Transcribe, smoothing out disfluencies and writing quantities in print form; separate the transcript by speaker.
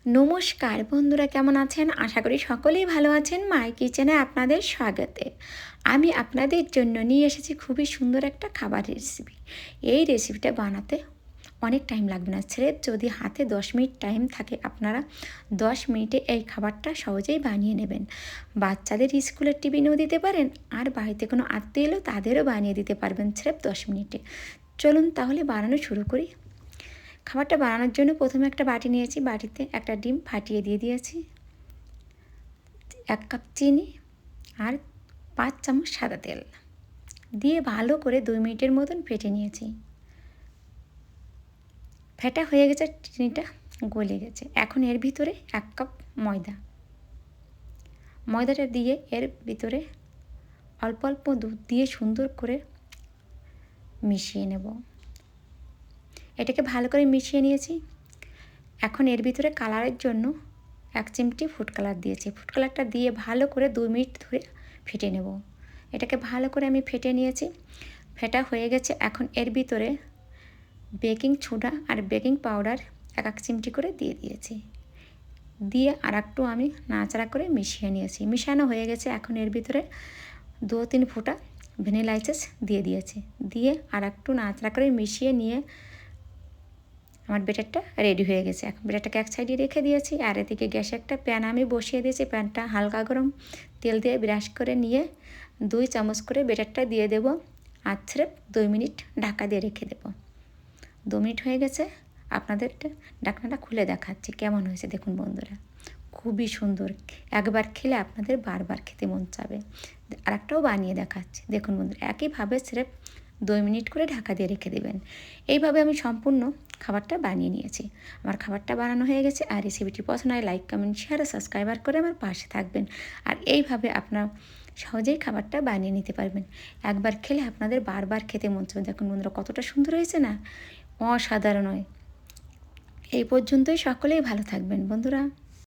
Speaker 1: নমস্কার বন্ধুরা, কেমন আছেন? আশা করি সকলেই ভালো আছেন। মাই কিচেনে আপনাদের স্বাগতে। আমি আপনাদের জন্য নিয়ে এসেছি খুবই সুন্দর একটা খাবার রেসিপি। এই রেসিপিটা বানাতে অনেক টাইম লাগবে না, স্রেফ যদি হাতে 10 মিনিট টাইম থাকে আপনারা 10 মিনিটে এই খাবারটা সহজেই বানিয়ে নেবেন। বাচ্চাদের স্কুলের টিফিনেও দিতে পারেন, আর বাড়িতে কোনো আত্মীয় এলেও তাদেরও বানিয়ে দিতে পারবেন স্রেফ 10 মিনিটে। চলুন তাহলে বানানো শুরু করি। খাবারটা বানানোর জন্য প্রথমে একটা বাটি নিয়েছি, বাটিতে একটা ডিম ফাটিয়ে দিয়ে দিয়েছি, 1 কাপ চিনি আর 5 চামচ সাদা তেল দিয়ে ভালো করে 2 মিনিটের মতন ফেটে নিয়েছি। ফেটা হয়ে গেছে, চিনিটা গলে গেছে। এখন এর ভিতরে 1 কাপ ময়দাটা দিয়ে এর ভিতরে অল্প অল্প দুধ দিয়ে সুন্দর করে মিশিয়ে নেব। এটাকে ভালো করে মিশিয়ে নিয়েছি। এখন এর ভিতরে কালারের জন্য 1 চিমটি ফুড কালার দিয়েছি। ফুড কালারটা দিয়ে ভালো করে 2 মিনিট ধরে ফেটে নেব। এটাকে ভালো করে আমি ফেটে নিয়েছি, ফেটা হয়ে গেছে। এখন এর ভিতরে বেকিং সোডা আর বেকিং পাউডার 1 চিমটি করে দিয়ে দিয়েছি, দিয়ে আর একটু আমি নাড়াচাড়া করে মিশিয়ে নিয়েছি। মিশানো হয়ে গেছে। এখন এর ভিতরে 2-3 ফোঁটা ভ্যানিলা এসেন্স দিয়ে দিয়েছি, দিয়ে আর একটু নাড়াচাড়া করে মিশিয়ে নিয়ে আমার ব্যাটারটা রেডি হয়ে গেছে। এখন ব্যাটারটাকে এক সাইডে রেখে দিয়েছি, আর এদিকে গ্যাসে একটা প্যান আমি বসিয়ে দিয়েছি। প্যানটা হালকা গরম তেল দিয়ে ব্রাশ করে নিয়ে 2 চামচ করে ব্যাটারটা দিয়ে দেবো, আর স্রেফ 2 মিনিট ঢাকা দিয়ে রেখে দেবো। 2 মিনিট হয়ে গেছে, আপনাদের ঢাকনাটা খুলে দেখাচ্ছি কেমন হয়েছে। দেখুন বন্ধুরা, খুবই সুন্দর। একবার খেলে আপনাদের বারবার খেতে মন চাবে। আর একটাও বানিয়ে দেখাচ্ছি, দেখুন বন্ধুরা, একইভাবে স্রেফ 2 মিনিট করে ঢাকা দিয়ে রেখে দেবেন। এইভাবে আমি সম্পূর্ণ খাবারটা বানিয়ে নিয়েছি। আমার খাবারটা বানানো হয়ে গেছে। আর রেসিপিটি পছন্দ হয় লাইক, কমেন্ট, শেয়ার আর সাবস্ক্রাইবার করে আমার পাশে থাকবেন। আর এইভাবে আপনার সহজেই খাবারটা বানিয়ে নিতে পারবেন। একবার খেলে আপনাদের বারবার খেতে মন চাবে। দেখুন বন্ধুরা, কতটা সুন্দর হয়েছে না? অসাধারণ হয়। এই পর্যন্তই, সকলেই ভালো থাকবেন বন্ধুরা।